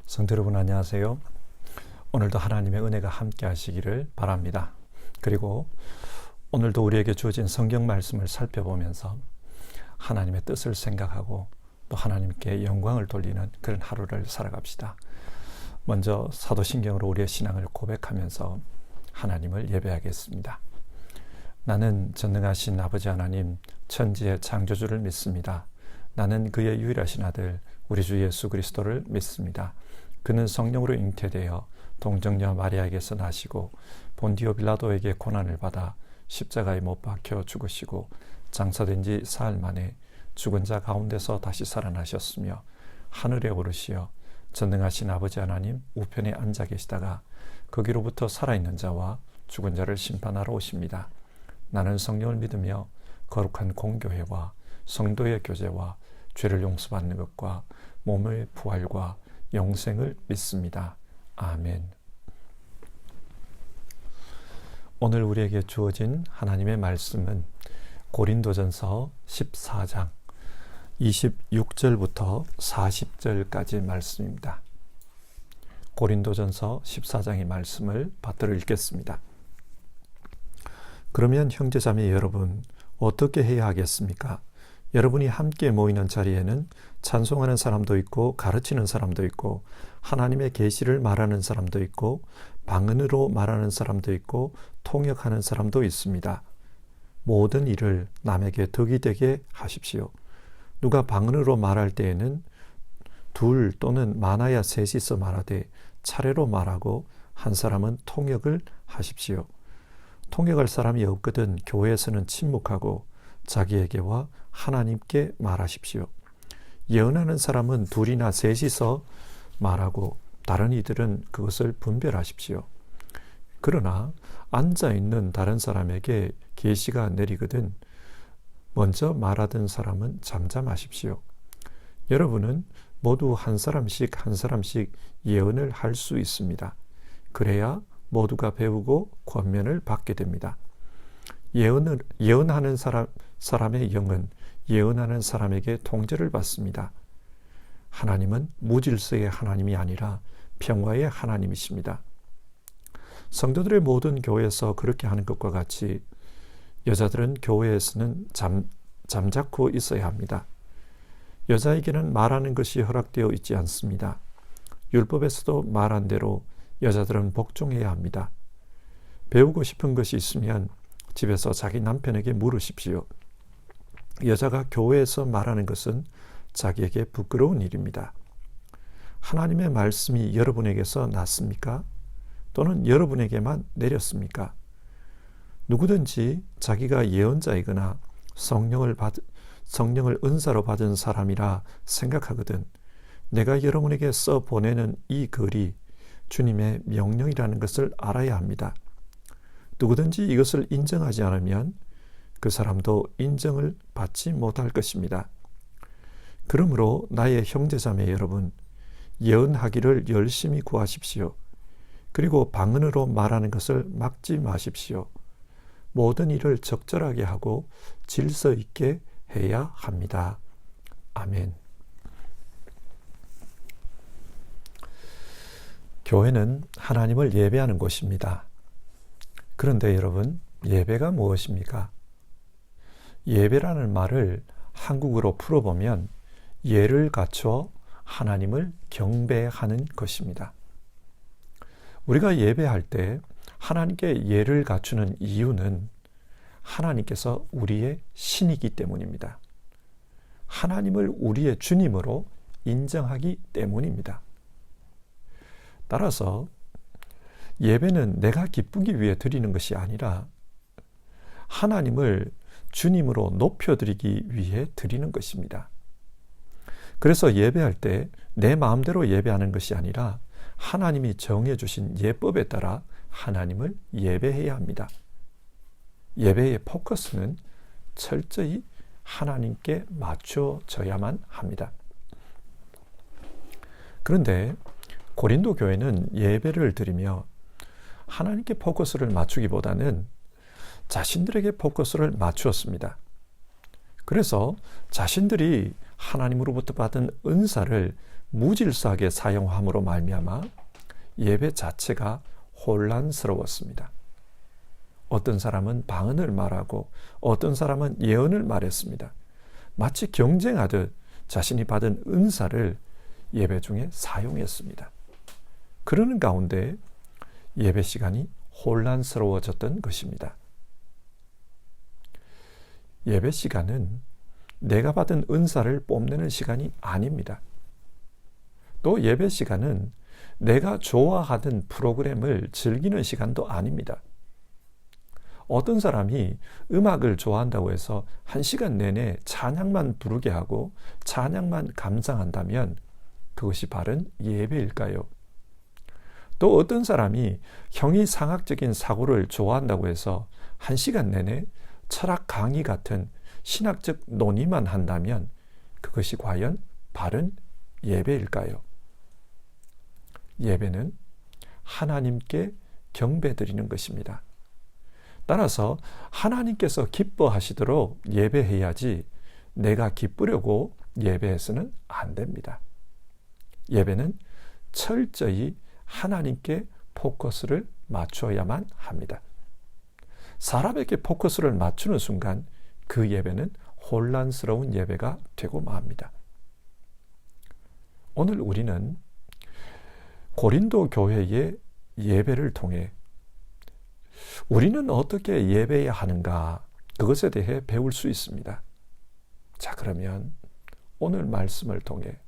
성도 여러분 안녕하세요. 오늘도 하나님의 은혜가 함께 하시기를 바랍니다. 그리고 오늘도 우리에게 주어진 성경 말씀을 살펴보면서 하나님의 뜻을 생각하고 또 하나님께 영광을 돌리는 그런 하루를 살아갑시다. 먼저 사도신경으로 우리의 신앙을 고백하면서 하나님을 예배하겠습니다. 나는 전능하신 아버지 하나님 천지의 창조주를 믿습니다. 나는 그의 유일하신 아들 우리 주 예수 그리스도를 믿습니다. 그는 성령으로 잉태되어 동정녀 마리아에게서 나시고 본디오 빌라도에게 고난을 받아 십자가에 못 박혀 죽으시고 장사된 지 사흘 만에 죽은 자 가운데서 다시 살아나셨으며 하늘에 오르시어 전능하신 아버지 하나님 우편에 앉아 계시다가 거기로부터 살아있는 자와 죽은 자를 심판하러 오십니다. 나는 성령을 믿으며 거룩한 공교회와 성도의 교제와 죄를 용서받는 것과 몸의 부활과 영생을 믿습니다. 아멘. 오늘 우리에게 주어진 하나님의 말씀은 고린도전서 14장 26절부터 40절까지 말씀입니다. 고린도전서 14장의 말씀을 받들어 읽겠습니다. 그러면 형제자매 여러분 어떻게 해야 하겠습니까? 여러분이 함께 모이는 자리에는 찬송하는 사람도 있고 가르치는 사람도 있고 하나님의 계시를 말하는 사람도 있고 방언으로 말하는 사람도 있고 통역하는 사람도 있습니다. 모든 일을 남에게 덕이 되게 하십시오. 누가 방언으로 말할 때에는 둘 또는 많아야 셋이서 말하되 차례로 말하고 한 사람은 통역을 하십시오. 통역할 사람이 없거든 교회에서는 침묵하고 자기에게와 하나님께 말하십시오. 예언하는 사람은 둘이나 셋이서 말하고 다른 이들은 그것을 분별하십시오. 그러나 앉아있는 다른 사람에게 계시가 내리거든 먼저 말하던 사람은 잠잠하십시오. 여러분은 모두 한 사람씩 예언을 할 수 있습니다. 그래야 모두가 배우고 권면을 받게 됩니다. 예언하는 사람의 영은 예언하는 사람에게 통제를 받습니다. 하나님은 무질서의 하나님이 아니라 평화의 하나님이십니다. 성도들의 모든 교회에서 그렇게 하는 것과 같이 여자들은 교회에서는 잠자코 있어야 합니다. 여자에게는 말하는 것이 허락되어 있지 않습니다. 율법에서도 말한 대로 여자들은 복종해야 합니다. 배우고 싶은 것이 있으면 집에서 자기 남편에게 물으십시오. 여자가 교회에서 말하는 것은 자기에게 부끄러운 일입니다. 하나님의 말씀이 여러분에게서 났습니까? 또는 여러분에게만 내렸습니까? 누구든지 자기가 예언자이거나 성령을 은사로 받은 사람이라 생각하거든 내가 여러분에게 써 보내는 이 글이 주님의 명령이라는 것을 알아야 합니다. 누구든지 이것을 인정하지 않으면 그 사람도 인정을 받지 못할 것입니다. 그러므로 나의 형제자매 여러분, 예언하기를 열심히 구하십시오. 그리고 방언으로 말하는 것을 막지 마십시오. 모든 일을 적절하게 하고 질서 있게 해야 합니다. 아멘. 교회는 하나님을 예배하는 곳입니다. 그런데 여러분, 예배가 무엇입니까? 예배라는 말을 한국어로 풀어보면 예를 갖춰 하나님을 경배하는 것입니다. 우리가 예배할 때 하나님께 예를 갖추는 이유는 하나님께서 우리의 신이기 때문입니다. 하나님을 우리의 주님으로 인정하기 때문입니다. 따라서 예배는 내가 기쁘기 위해 드리는 것이 아니라 하나님을 주님으로 높여드리기 위해 드리는 것입니다. 그래서 예배할 때 내 마음대로 예배하는 것이 아니라 하나님이 정해주신 예법에 따라 하나님을 예배해야 합니다. 예배의 포커스는 철저히 하나님께 맞춰져야만 합니다. 그런데 고린도 교회는 예배를 드리며 하나님께 포커스를 맞추기보다는 자신들에게 포커스를 맞추었습니다. 그래서 자신들이 하나님으로부터 받은 은사를 무질서하게 사용함으로 말미암아 예배 자체가 혼란스러웠습니다. 어떤 사람은 방언을 말하고 어떤 사람은 예언을 말했습니다. 마치 경쟁하듯 자신이 받은 은사를 예배 중에 사용했습니다. 그러는 가운데 예배 시간이 혼란스러워졌던 것입니다. 예배 시간은 내가 받은 은사를 뽐내는 시간이 아닙니다. 또 예배 시간은 내가 좋아하던 프로그램을 즐기는 시간도 아닙니다. 어떤 사람이 음악을 좋아한다고 해서 1시간 내내 찬양만 부르게 하고 찬양만 감상한다면 그것이 바른 예배일까요? 또 어떤 사람이 형이상학적인 사고를 좋아한다고 해서 1시간 내내 철학 강의 같은 신학적 논의만 한다면 그것이 과연 바른 예배일까요? 예배는 하나님께 경배드리는 것입니다. 따라서 하나님께서 기뻐하시도록 예배해야지 내가 기쁘려고 예배해서는 안 됩니다. 예배는 철저히 하나님께 포커스를 맞춰야만 합니다. 사람에게 포커스를 맞추는 순간 그 예배는 혼란스러운 예배가 되고 맙니다. 오늘 우리는 고린도 교회의 예배를 통해 우리는 어떻게 예배해야 하는가 그것에 대해 배울 수 있습니다. 자, 그러면 오늘 말씀을 통해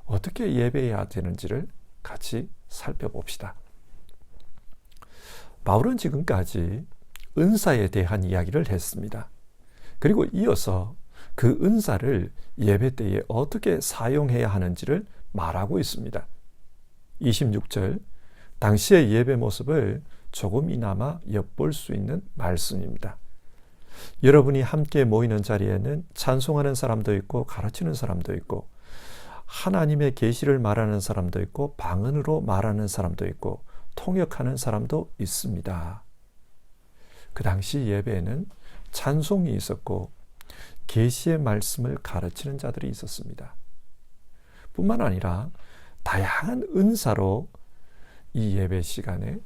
어떻게 예배해야 되는지를 같이 살펴봅시다. 바울은 지금까지 은사에 대한 이야기를 했습니다. 그리고 이어서 그 은사를 예배 때에 어떻게 사용해야 하는지를 말하고 있습니다. 26절, 당시의 예배 모습을 조금이나마 엿볼 수 있는 말씀입니다. 여러분이 함께 모이는 자리에는 찬송하는 사람도 있고 가르치는 사람도 있고 하나님의 계시를 말하는 사람도 있고 방언으로 말하는 사람도 있고 통역하는 사람도 있습니다. 그 당시 예배에는 찬송이 있었고 계시의 말씀을 가르치는 자들이 있었습니다. 뿐만 아니라 다양한 은사로 이 예배 시간에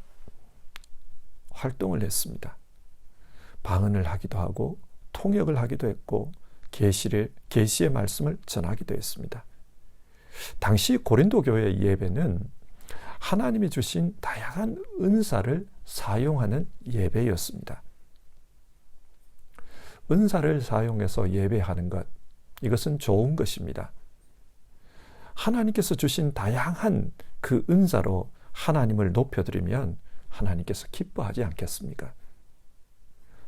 활동을 했습니다. 방언을 하기도 하고 통역을 하기도 했고 계시의 말씀을 전하기도 했습니다. 당시 고린도 교회의 예배는 하나님이 주신 다양한 은사를 사용하는 예배였습니다. 은사를 사용해서 예배하는 것, 이것은 좋은 것입니다. 하나님께서 주신 다양한 그 은사로 하나님을 높여드리면 하나님께서 기뻐하지 않겠습니까?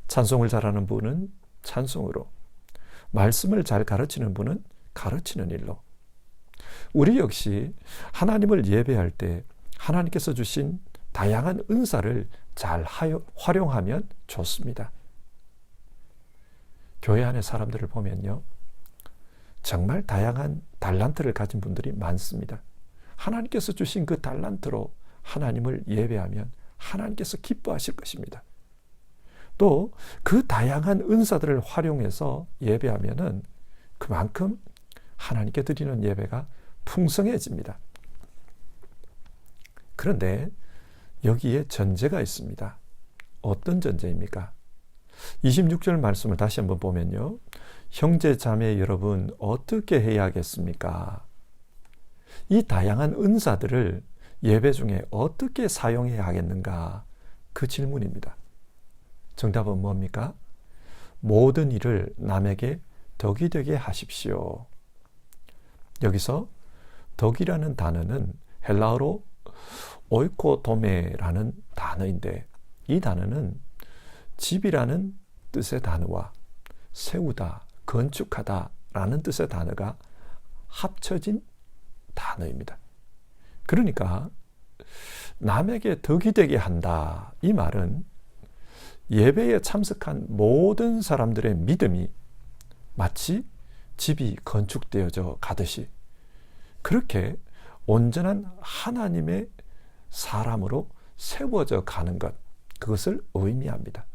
찬송을 잘하는 분은 찬송으로, 말씀을 잘 가르치는 분은 가르치는 일로, 우리 역시 하나님을 예배할 때 하나님께서 주신 다양한 은사를 잘 활용하면 좋습니다. 교회 안에 사람들을 보면요, 정말 다양한 달란트를 가진 분들이 많습니다. 하나님께서 주신 그 달란트로 하나님을 예배하면 하나님께서 기뻐하실 것입니다. 또 그 다양한 은사들을 활용해서 예배하면은 그만큼 하나님께 드리는 예배가 풍성해집니다. 그런데 여기에 전제가 있습니다. 어떤 전제입니까? 26절 말씀을 다시 한번 보면요, 형제 자매 여러분 어떻게 해야겠습니까? 이 다양한 은사들을 예배 중에 어떻게 사용해야 하겠는가? 그 질문입니다. 정답은 뭡니까? 모든 일을 남에게 덕이 되게 하십시오. 여기서 덕이라는 단어는 헬라어로 오이코도메라는 단어인데, 이 단어는 집이라는 뜻의 단어와 세우다, 건축하다 라는 뜻의 단어가 합쳐진 단어입니다. 그러니까 남에게 덕이 되게 한다, 이 말은 예배에 참석한 모든 사람들의 믿음이 마치 집이 건축되어져 가듯이 그렇게 온전한 하나님의 사람으로 세워져 가는 것, 그것을 의미합니다.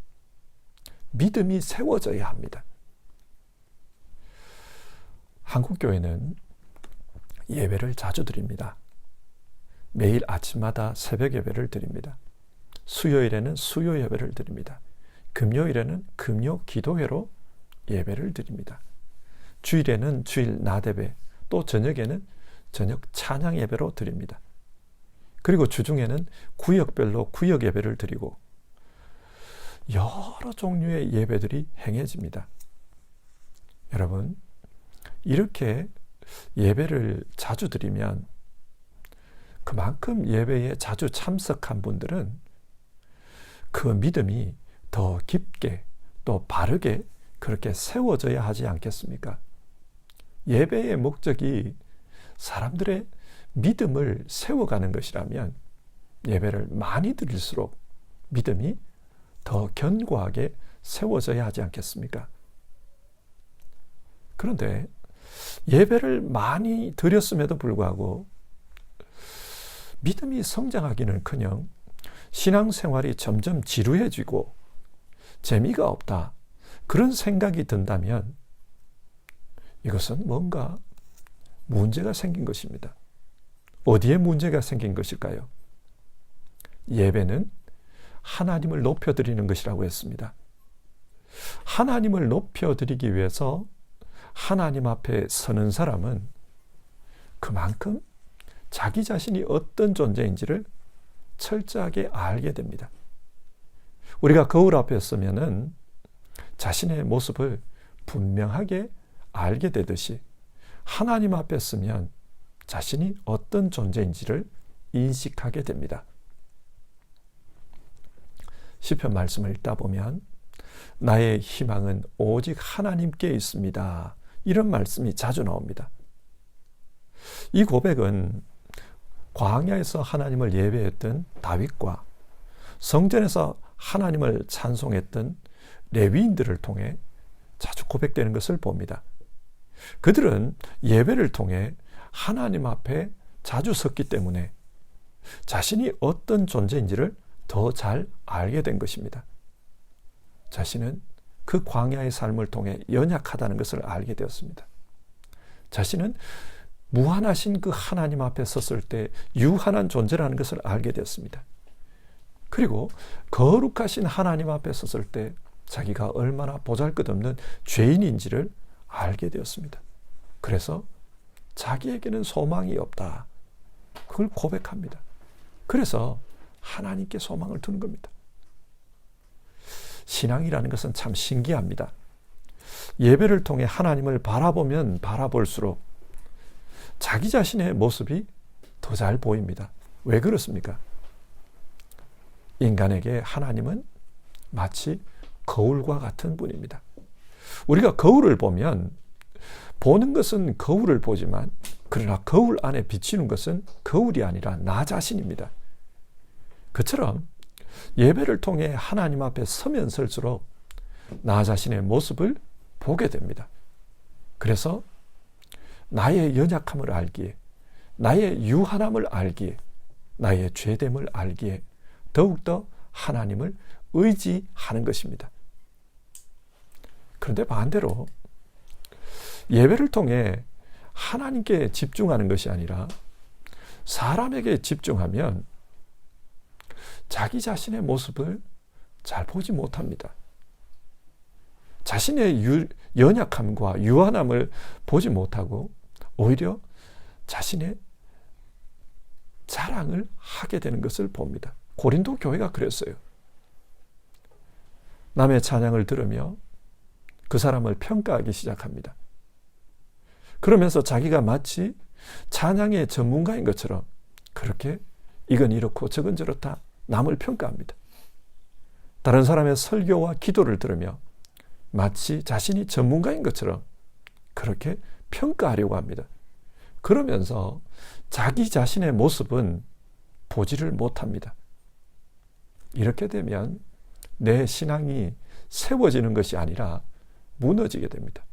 믿음이 세워져야 합니다. 한국교회는 예배를 자주 드립니다. 매일 아침마다 새벽 예배를 드립니다. 수요일에는 수요 예배를 드립니다. 금요일에는 금요 기도회로 예배를 드립니다. 주일에는 주일 낮 예배, 또 저녁에는 저녁 찬양 예배로 드립니다. 그리고 주중에는 구역별로 구역 예배를 드리고 여러 종류의 예배들이 행해집니다. 여러분, 이렇게 예배를 자주 드리면 그만큼 예배에 자주 참석한 분들은 그 믿음이 더 깊게 또 바르게 그렇게 세워져야 하지 않겠습니까? 예배의 목적이 사람들의 믿음을 세워가는 것이라면 예배를 많이 드릴수록 믿음이 더 견고하게 세워져야 하지 않겠습니까? 그런데 예배를 많이 드렸음에도 불구하고 믿음이 성장하기는커녕 신앙생활이 점점 지루해지고 재미가 없다, 그런 생각이 든다면 이것은 뭔가 문제가 생긴 것입니다. 어디에 문제가 생긴 것일까요? 예배는 하나님을 높여드리는 것이라고 했습니다. 하나님을 높여드리기 위해서 하나님 앞에 서는 사람은 그만큼 자기 자신이 어떤 존재인지를 철저하게 알게 됩니다. 우리가 거울 앞에 서면은 자신의 모습을 분명하게 알게 되듯이 하나님 앞에 서면 자신이 어떤 존재인지를 인식하게 됩니다. 시편 말씀을 읽다 보면 나의 희망은 오직 하나님께 있습니다, 이런 말씀이 자주 나옵니다. 이 고백은 광야에서 하나님을 예배했던 다윗과 성전에서 하나님을 찬송했던 레위인들을 통해 자주 고백되는 것을 봅니다. 그들은 예배를 통해 하나님 앞에 자주 섰기 때문에 자신이 어떤 존재인지를 더 잘 알게 된 것입니다. 자신은 그 광야의 삶을 통해 연약하다는 것을 알게 되었습니다. 자신은 무한하신 그 하나님 앞에 섰을 때 유한한 존재라는 것을 알게 되었습니다. 그리고 거룩하신 하나님 앞에 섰을 때 자기가 얼마나 보잘것없는 죄인인지를 알게 되었습니다. 그래서 자기에게는 소망이 없다, 그걸 고백합니다. 그래서 하나님께 소망을 두는 겁니다. 신앙이라는 것은 참 신기합니다. 예배를 통해 하나님을 바라보면 바라볼수록 자기 자신의 모습이 더 잘 보입니다. 왜 그렇습니까? 인간에게 하나님은 마치 거울과 같은 분입니다. 우리가 거울을 보면 보는 것은 거울을 보지만 그러나 거울 안에 비치는 것은 거울이 아니라 나 자신입니다. 그처럼 예배를 통해 하나님 앞에 서면 설수록 나 자신의 모습을 보게 됩니다. 그래서 나의 연약함을 알기에, 나의 유한함을 알기에, 나의 죄됨을 알기에 더욱더 하나님을 의지하는 것입니다. 그런데 반대로 예배를 통해 하나님께 집중하는 것이 아니라 사람에게 집중하면 자기 자신의 모습을 잘 보지 못합니다. 자신의 연약함과 유한함을 보지 못하고 오히려 자신의 자랑을 하게 되는 것을 봅니다. 고린도 교회가 그랬어요. 남의 찬양을 들으며 그 사람을 평가하기 시작합니다. 그러면서 자기가 마치 찬양의 전문가인 것처럼 그렇게 이건 이렇고 저건 저렇다 남을 평가합니다. 다른 사람의 설교와 기도를 들으며 마치 자신이 전문가인 것처럼 그렇게 평가하려고 합니다. 그러면서 자기 자신의 모습은 보지를 못합니다. 이렇게 되면 내 신앙이 세워지는 것이 아니라 무너지게 됩니다.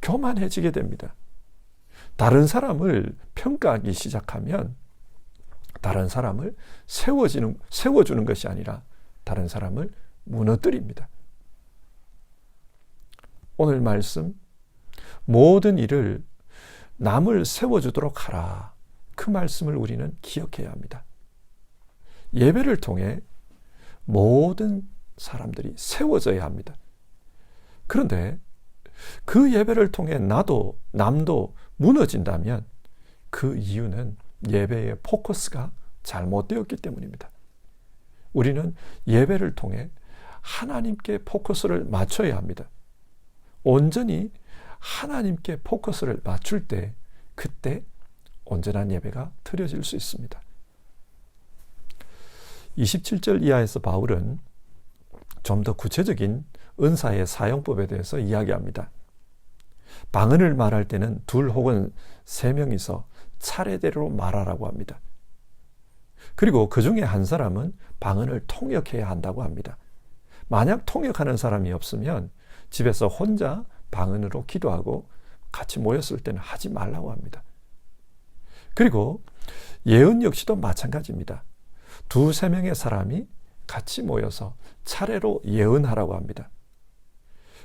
교만해지게 됩니다. 다른 사람을 평가하기 시작하면 다른 사람을 세워주는 것이 아니라 다른 사람을 무너뜨립니다. 오늘 말씀, 모든 일을 남을 세워주도록 하라. 그 말씀을 우리는 기억해야 합니다. 예배를 통해 모든 사람들이 세워져야 합니다. 그런데 그 예배를 통해 나도 남도 무너진다면 그 이유는 예배의 포커스가 잘못되었기 때문입니다. 우리는 예배를 통해 하나님께 포커스를 맞춰야 합니다. 온전히 하나님께 포커스를 맞출 때 그때 온전한 예배가 드려질 수 있습니다. 27절 이하에서 바울은 좀 더 구체적인 은사의 사용법에 대해서 이야기합니다. 방언을 말할 때는 2 혹은 3명이서 차례대로 말하라고 합니다. 그리고 그 중에 한 사람은 방언을 통역해야 한다고 합니다. 만약 통역하는 사람이 없으면 집에서 혼자 방언으로 기도하고 같이 모였을 때는 하지 말라고 합니다. 그리고 예언 역시도 마찬가지입니다. 2, 3명의 사람이 같이 모여서 차례로 예언하라고 합니다.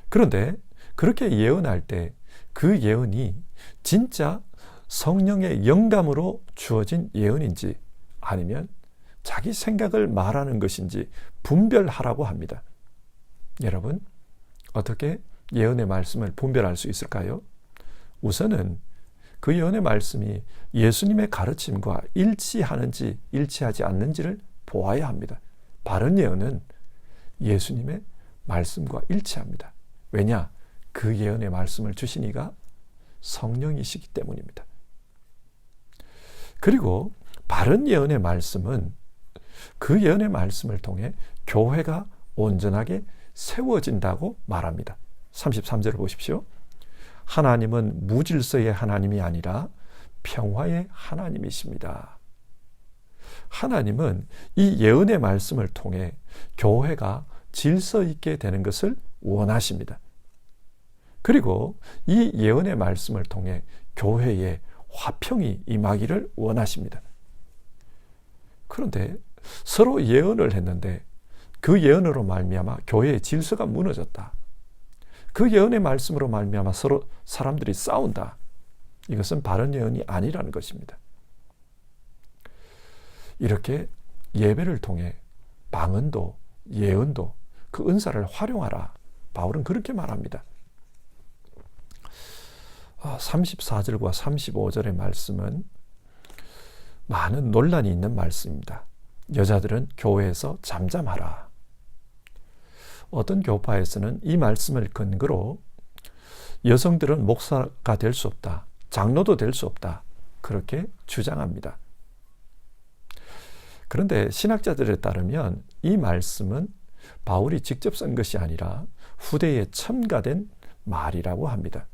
그런데 그렇게 예언할 때 그 예언이 진짜 성령의 영감으로 주어진 예언인지 아니면 자기 생각을 말하는 것인지 분별하라고 합니다. 여러분, 어떻게 예언의 말씀을 분별할 수 있을까요? 우선은 그 예언의 말씀이 예수님의 가르침과 일치하는지 일치하지 않는지를 보아야 합니다. 바른 예언은 예수님의 말씀과 일치합니다. 왜냐? 그 예언의 말씀을 주신 이가 성령이시기 때문입니다. 그리고 바른 예언의 말씀은 그 예언의 말씀을 통해 교회가 온전하게 세워진다고 말합니다. 33절을 보십시오. 하나님은 무질서의 하나님이 아니라 평화의 하나님이십니다. 하나님은 이 예언의 말씀을 통해 교회가 질서 있게 되는 것을 원하십니다. 그리고 이 예언의 말씀을 통해 교회에 화평이 임하기를 원하십니다. 그런데 서로 예언을 했는데 그 예언으로 말미암아 교회의 질서가 무너졌다. 그 예언의 말씀으로 말미암아 서로 사람들이 싸운다. 이것은 바른 예언이 아니라는 것입니다. 이렇게 예배를 통해 방언도 예언도 그 은사를 활용하라. 바울은 그렇게 말합니다. 34절과 35절의 말씀은 많은 논란이 있는 말씀입니다. 여자들은 교회에서 잠잠하라. 어떤 교파에서는 이 말씀을 근거로 여성들은 목사가 될 수 없다. 장로도 될 수 없다. 그렇게 주장합니다. 그런데 신학자들에 따르면 이 말씀은 바울이 직접 쓴 것이 아니라 후대에 첨가된 말이라고 합니다.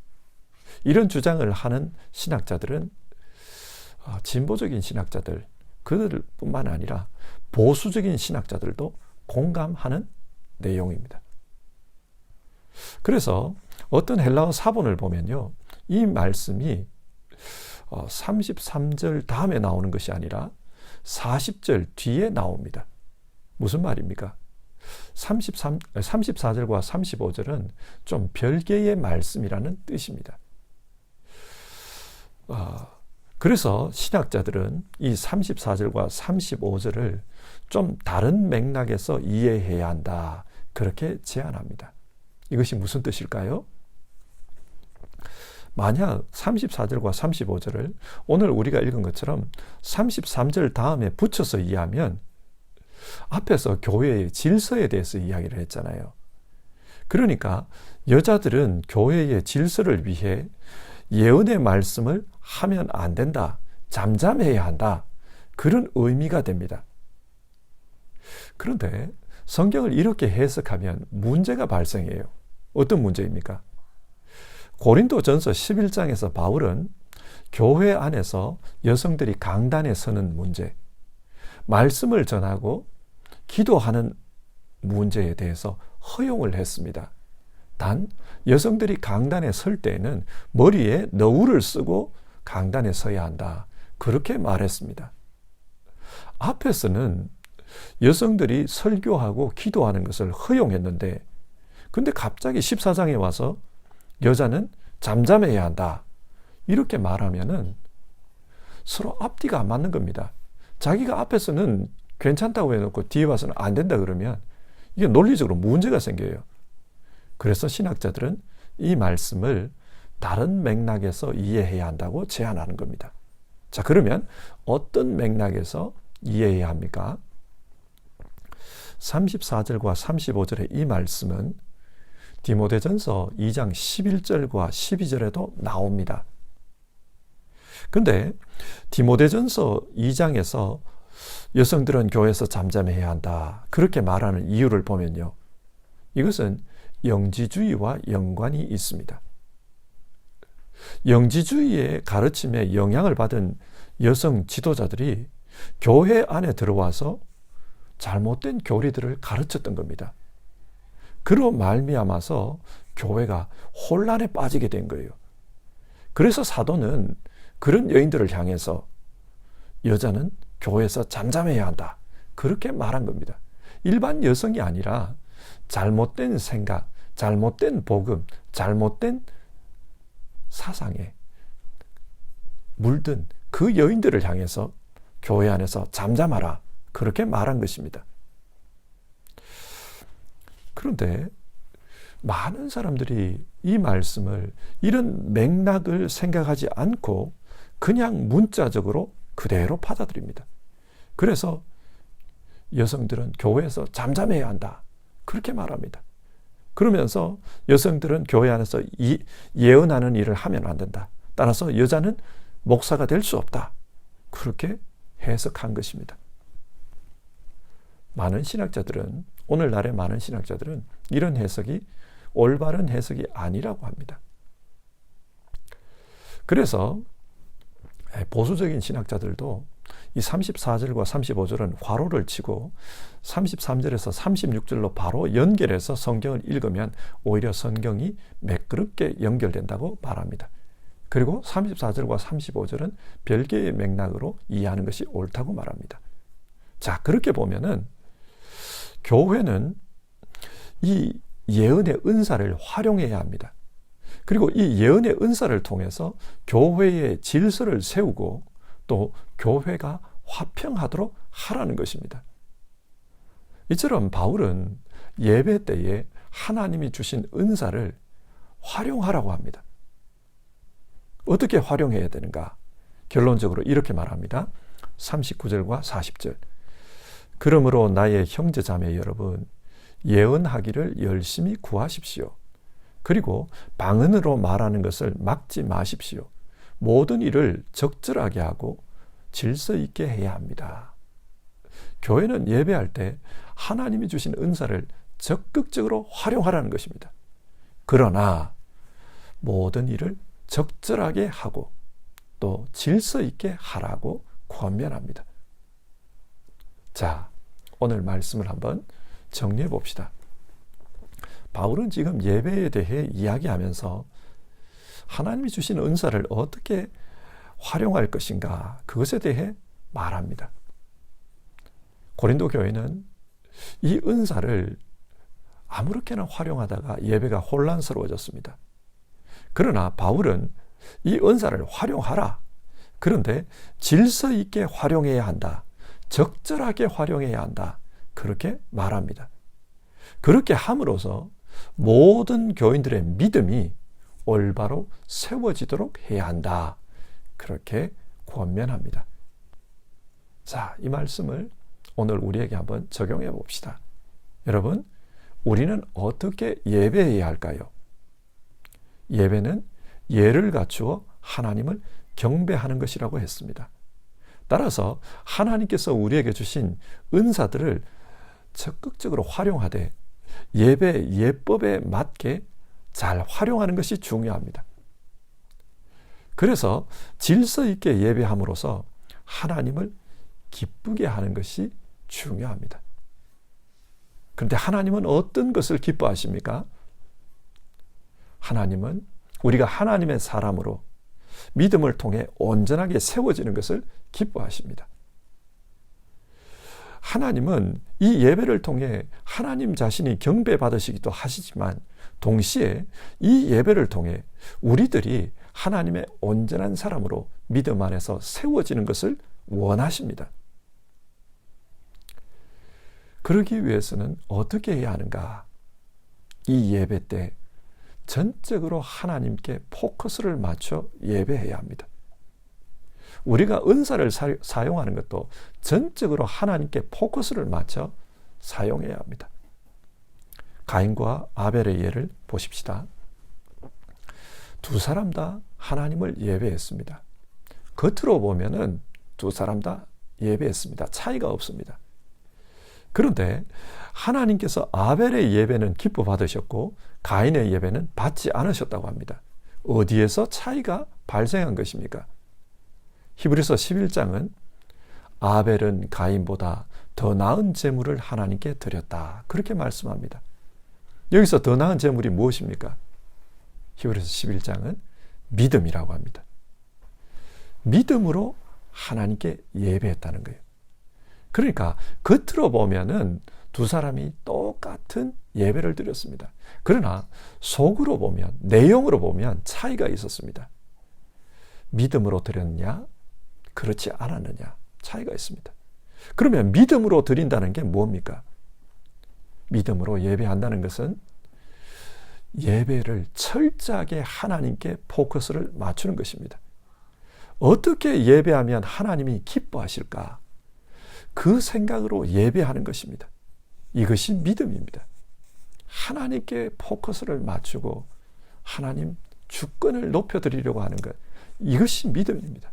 이런 주장을 하는 신학자들은 진보적인 신학자들, 그들뿐만 아니라 보수적인 신학자들도 공감하는 내용입니다. 그래서 어떤 헬라어 사본을 보면요, 이 말씀이 33절 다음에 나오는 것이 아니라 40절 뒤에 나옵니다. 무슨 말입니까? 34절과 35절은 좀 별개의 말씀이라는 뜻입니다. 그래서 신학자들은 이 34절과 35절을 좀 다른 맥락에서 이해해야 한다. 그렇게 제안합니다. 이것이 무슨 뜻일까요? 만약 34절과 35절을 오늘 우리가 읽은 것처럼 33절 다음에 붙여서 이해하면 앞에서 교회의 질서에 대해서 이야기를 했잖아요. 그러니까 여자들은 교회의 질서를 위해 예언의 말씀을 하면 안 된다. 잠잠해야 한다. 그런 의미가 됩니다. 그런데 성경을 이렇게 해석하면 문제가 발생해요. 어떤 문제입니까? 고린도전서 11장에서 바울은 교회 안에서 여성들이 강단에 서는 문제, 말씀을 전하고 기도하는 문제에 대해서 허용을 했습니다. 단 여성들이 강단에 설 때에는 머리에 너울을 쓰고 강단에 서야 한다. 그렇게 말했습니다. 앞에서는 여성들이 설교하고 기도하는 것을 허용했는데 근데 갑자기 14장에 와서 여자는 잠잠해야 한다. 이렇게 말하면은 서로 앞뒤가 안 맞는 겁니다. 자기가 앞에서는 괜찮다고 해놓고 뒤에 와서는 안 된다 그러면 이게 논리적으로 문제가 생겨요. 그래서 신학자들은 이 말씀을 다른 맥락에서 이해해야 한다고 제안하는 겁니다. 자, 그러면 어떤 맥락에서 이해해야 합니까? 34절과 35절의 이 말씀은 디모데전서 2장 11절과 12절에도 나옵니다. 근데 디모데전서 2장에서 여성들은 교회에서 잠잠해야 한다, 그렇게 말하는 이유를 보면요, 이것은 영지주의와 연관이 있습니다. 영지주의의 가르침에 영향을 받은 여성 지도자들이 교회 안에 들어와서 잘못된 교리들을 가르쳤던 겁니다. 그로 말미암아서 교회가 혼란에 빠지게 된 거예요. 그래서 사도는 그런 여인들을 향해서 여자는 교회에서 잠잠해야 한다, 그렇게 말한 겁니다. 일반 여성이 아니라 잘못된 생각, 잘못된 복음, 잘못된 사상에 물든 그 여인들을 향해서 교회 안에서 잠잠하라, 그렇게 말한 것입니다. 그런데 많은 사람들이 이 말씀을 이런 맥락을 생각하지 않고 그냥 문자적으로 그대로 받아들입니다. 그래서 여성들은 교회에서 잠잠해야 한다, 그렇게 말합니다. 그러면서 여성들은 교회 안에서 예언하는 일을 하면 안 된다, 따라서 여자는 목사가 될 수 없다, 그렇게 해석한 것입니다. 많은 신학자들은, 오늘날의 많은 신학자들은 이런 해석이 올바른 해석이 아니라고 합니다. 그래서 보수적인 신학자들도 이 34절과 35절은 괄호를 치고 33절에서 36절로 바로 연결해서 성경을 읽으면 오히려 성경이 매끄럽게 연결된다고 말합니다. 그리고 34절과 35절은 별개의 맥락으로 이해하는 것이 옳다고 말합니다. 자, 그렇게 보면은 교회는 이 예언의 은사를 활용해야 합니다. 그리고 이 예언의 은사를 통해서 교회의 질서를 세우고 또 교회가 화평하도록 하라는 것입니다. 이처럼 바울은 예배 때에 하나님이 주신 은사를 활용하라고 합니다. 어떻게 활용해야 되는가? 결론적으로 이렇게 말합니다. 39절과 40절. 그러므로 나의 형제 자매 여러분, 예언하기를 열심히 구하십시오. 그리고 방언으로 말하는 것을 막지 마십시오. 모든 일을 적절하게 하고 질서 있게 해야 합니다. 교회는 예배할 때 하나님이 주신 은사를 적극적으로 활용하라는 것입니다. 그러나 모든 일을 적절하게 하고 또 질서 있게 하라고 권면합니다. 자, 오늘 말씀을 한번 정리해 봅시다. 바울은 지금 예배에 대해 이야기하면서 하나님이 주신 은사를 어떻게 활용할 것인가, 그것에 대해 말합니다. 고린도 교회는 이 은사를 아무렇게나 활용하다가 예배가 혼란스러워졌습니다. 그러나 바울은 이 은사를 활용하라, 그런데 질서 있게 활용해야 한다, 적절하게 활용해야 한다, 그렇게 말합니다. 그렇게 함으로써 모든 교인들의 믿음이 올바로 세워지도록 해야 한다, 그렇게 권면합니다. 자, 이 말씀을 오늘 우리에게 한번 적용해 봅시다. 여러분, 우리는 어떻게 예배해야 할까요? 예배는 예를 갖추어 하나님을 경배하는 것이라고 했습니다. 따라서 하나님께서 우리에게 주신 은사들을 적극적으로 활용하되 예배 예법에 맞게 잘 활용하는 것이 중요합니다. 그래서 질서 있게 예배함으로써 하나님을 기쁘게 하는 것이 중요합니다. 그런데 하나님은 어떤 것을 기뻐하십니까? 하나님은 우리가 하나님의 사람으로 믿음을 통해 온전하게 세워지는 것을 기뻐하십니다. 하나님은 이 예배를 통해 하나님 자신이 경배받으시기도 하시지만 동시에 이 예배를 통해 우리들이 하나님의 온전한 사람으로 믿음 안에서 세워지는 것을 원하십니다. 그러기 위해서는 어떻게 해야 하는가? 이 예배 때 전적으로 하나님께 포커스를 맞춰 예배해야 합니다. 우리가 은사를 사용하는 것도 전적으로 하나님께 포커스를 맞춰 사용해야 합니다. 가인과 아벨의 예를 보십시다. 두 사람 다 하나님을 예배했습니다. 겉으로 보면은 두 사람 다 예배했습니다. 차이가 없습니다. 그런데 하나님께서 아벨의 예배는 기뻐 받으셨고 가인의 예배는 받지 않으셨다고 합니다. 어디에서 차이가 발생한 것입니까? 히브리서 11장은 아벨은 가인보다 더 나은 제물을 하나님께 드렸다. 그렇게 말씀합니다. 여기서 더 나은 제물이 무엇입니까? 히브리서 11장은 믿음이라고 합니다. 믿음으로 하나님께 예배했다는 거예요. 그러니까 겉으로 보면은 두 사람이 똑같은 예배를 드렸습니다. 그러나 속으로 보면, 내용으로 보면 차이가 있었습니다. 믿음으로 드렸느냐, 그렇지 않았느냐, 차이가 있습니다. 그러면 믿음으로 드린다는 게 뭡니까? 믿음으로 예배한다는 것은 예배를 철저하게 하나님께 포커스를 맞추는 것입니다. 어떻게 예배하면 하나님이 기뻐하실까? 그 생각으로 예배하는 것입니다. 이것이 믿음입니다. 하나님께 포커스를 맞추고 하나님 주권을 높여드리려고 하는 것, 이것이 믿음입니다.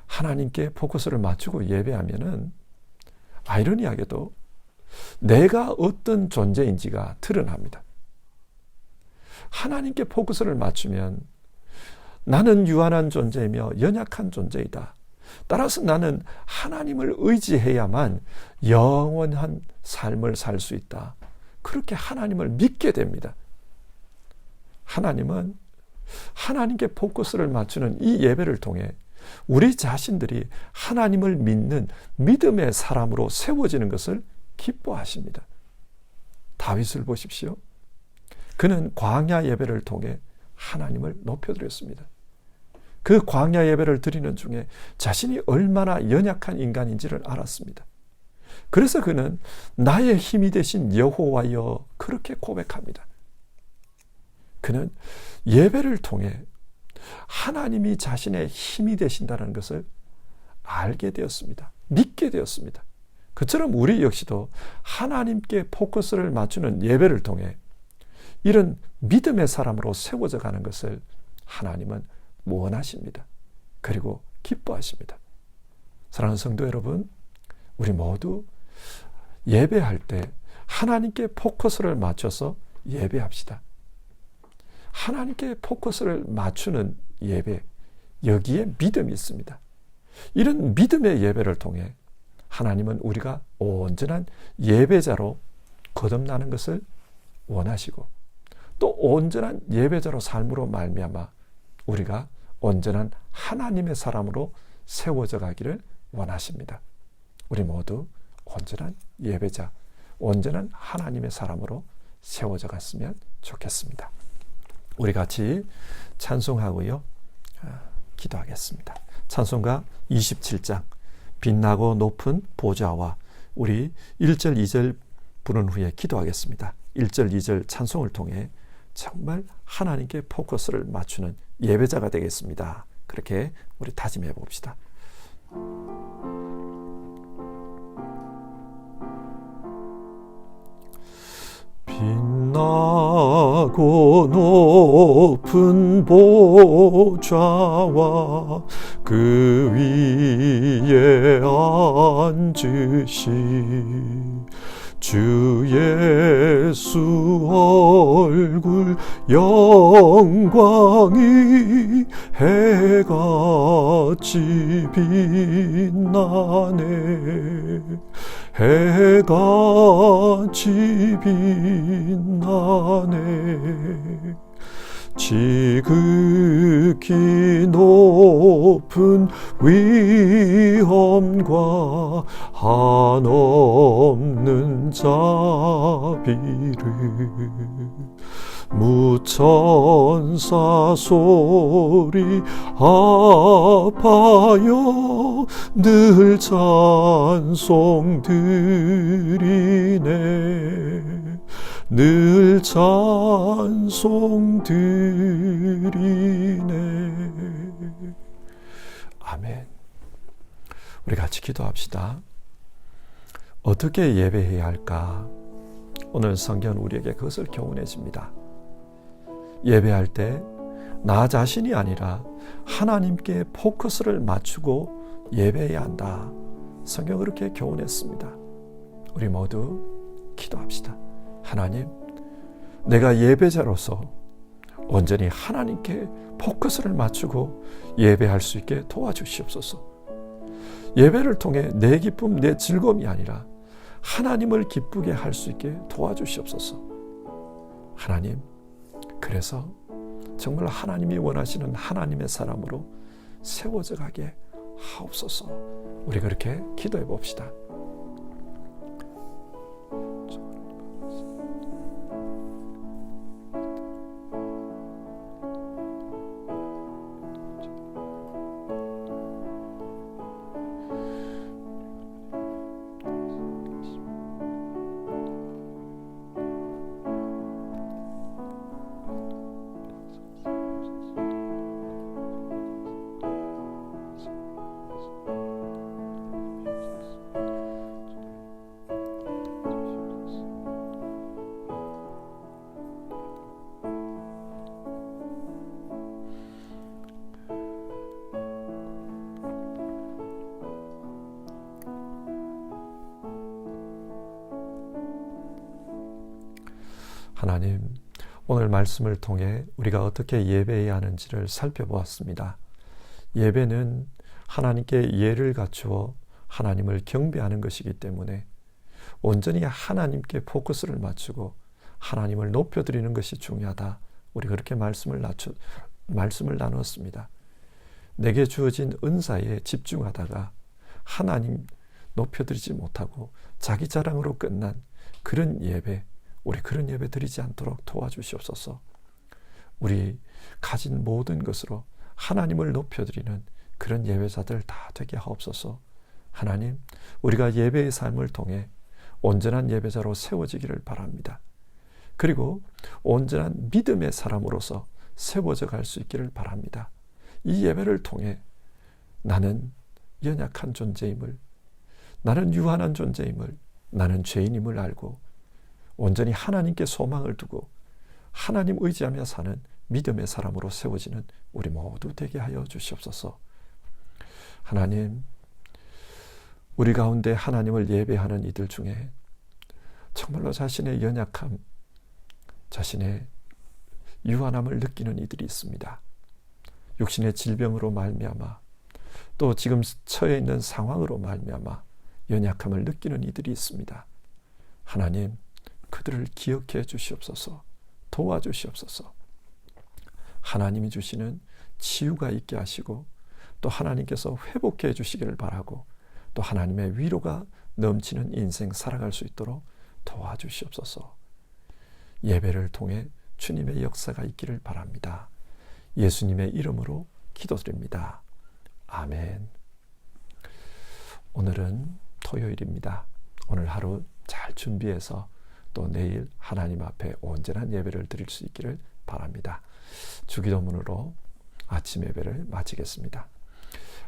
하나님께 포커스를 맞추고 예배하면은 아이러니하게도 내가 어떤 존재인지가 드러납니다. 하나님께 포커스를 맞추면 나는 유한한 존재이며 연약한 존재이다. 따라서 나는 하나님을 의지해야만 영원한 삶을 살 수 있다. 그렇게 하나님을 믿게 됩니다. 하나님은 하나님께 포커스를 맞추는 이 예배를 통해 우리 자신들이 하나님을 믿는 믿음의 사람으로 세워지는 것을 기뻐하십니다. 다윗을 보십시오. 그는 광야 예배를 통해 하나님을 높여드렸습니다. 그 광야 예배를 드리는 중에 자신이 얼마나 연약한 인간인지를 알았습니다. 그래서 그는 나의 힘이 되신 여호와여 그렇게 고백합니다. 그는 예배를 통해 하나님이 자신의 힘이 되신다는 것을 알게 되었습니다. 믿게 되었습니다. 그처럼 우리 역시도 하나님께 포커스를 맞추는 예배를 통해 이런 믿음의 사람으로 세워져 가는 것을 하나님은 원하십니다. 그리고 기뻐하십니다. 사랑하는 성도 여러분, 우리 모두 예배할 때 하나님께 포커스를 맞춰서 예배합시다. 하나님께 포커스를 맞추는 예배, 여기에 믿음이 있습니다. 이런 믿음의 예배를 통해 하나님은 우리가 온전한 예배자로 거듭나는 것을 원하시고 또 온전한 예배자로 삶으로 말미암아 우리가 온전한 하나님의 사람으로 세워져 가기를 원하십니다. 우리 모두 온전한 예배자, 온전한 하나님의 사람으로 세워져 갔으면 좋겠습니다. 우리 같이 찬송하고요, 기도하겠습니다. 찬송가 27장 빛나고 높은 보좌와 우리 1절 2절 부른 후에 기도하겠습니다. 1절 2절 찬송을 통해 정말 하나님께 포커스를 맞추는 예배자가 되겠습니다. 그렇게 우리 다짐해 봅시다. 빛나고 높은 보좌와 그 위에 앉으신 주 예수 얼굴 영광이 해같이 빛나네. 해같이 빛나네. 지극히 높은 위엄과 한없는 자비를 무천사 소리 아파요 늘 찬송 드리네 늘 찬송 드리네. 아멘. 우리 같이 기도합시다. 어떻게 예배해야 할까? 오늘 성경은 우리에게 그것을 교훈해 줍니다. 예배할 때 나 자신이 아니라 하나님께 포커스를 맞추고 예배해야 한다. 성경은 그렇게 교훈했습니다. 우리 모두 기도합시다. 하나님, 내가 예배자로서 온전히 하나님께 포커스를 맞추고 예배할 수 있게 도와주시옵소서. 예배를 통해 내 기쁨, 내 즐거움이 아니라 하나님을 기쁘게 할 수 있게 도와주시옵소서. 하나님, 그래서 정말 하나님이 원하시는 하나님의 사람으로 세워져 가게 하옵소서. 우리 그렇게 기도해 봅시다. 하나님, 오늘 말씀을 통해 우리가 어떻게 예배해야 하는지를 살펴보았습니다. 예배는 하나님께 예를 갖추어 하나님을 경배하는 것이기 때문에 온전히 하나님께 포커스를 맞추고 하나님을 높여드리는 것이 중요하다. 우리 그렇게 말씀을 나누었습니다. 내게 주어진 은사에 집중하다가 하나님 높여드리지 못하고 자기 자랑으로 끝난 그런 예배, 우리 그런 예배 드리지 않도록 도와주시옵소서. 우리 가진 모든 것으로 하나님을 높여드리는 그런 예배자들 다 되게 하옵소서. 하나님, 우리가 예배의 삶을 통해 온전한 예배자로 세워지기를 바랍니다. 그리고 온전한 믿음의 사람으로서 세워져 갈 수 있기를 바랍니다. 이 예배를 통해 나는 연약한 존재임을, 나는 유한한 존재임을, 나는 죄인임을 알고 온전히 하나님께 소망을 두고 하나님 의지하며 사는 믿음의 사람으로 세워지는 우리 모두 되게 하여 주시옵소서. 하나님, 우리 가운데 하나님을 예배하는 이들 중에 정말로 자신의 연약함, 자신의 유한함을 느끼는 이들이 있습니다. 육신의 질병으로 말미암아 또 지금 처해 있는 상황으로 말미암아 연약함을 느끼는 이들이 있습니다. 하나님, 그들을 기억해 주시옵소서. 도와주시옵소서. 하나님이 주시는 치유가 있게 하시고 또 하나님께서 회복해 주시기를 바라고 또 하나님의 위로가 넘치는 인생 살아갈 수 있도록 도와주시옵소서. 예배를 통해 주님의 역사가 있기를 바랍니다. 예수님의 이름으로 기도드립니다. 아멘. 오늘은 토요일입니다. 오늘 하루 잘 준비해서 또 내일 하나님 앞에 온전한 예배를 드릴 수 있기를 바랍니다. 주기도문으로 아침 예배를 마치겠습니다.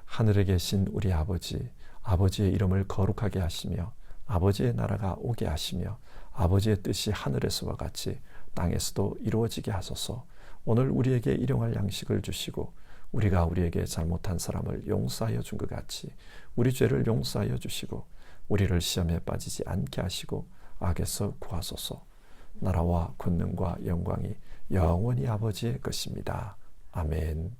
하늘에 계신 우리 아버지, 아버지의 이름을 거룩하게 하시며 아버지의 나라가 오게 하시며 아버지의 뜻이 하늘에서와 같이 땅에서도 이루어지게 하소서. 오늘 우리에게 일용할 양식을 주시고 우리가 우리에게 잘못한 사람을 용서하여 준 것 같이 우리 죄를 용서하여 주시고 우리를 시험에 빠지지 않게 하시고 악에서 구하소서. 나라와 권능과 영광이 영원히 아버지의 것입니다. 아멘.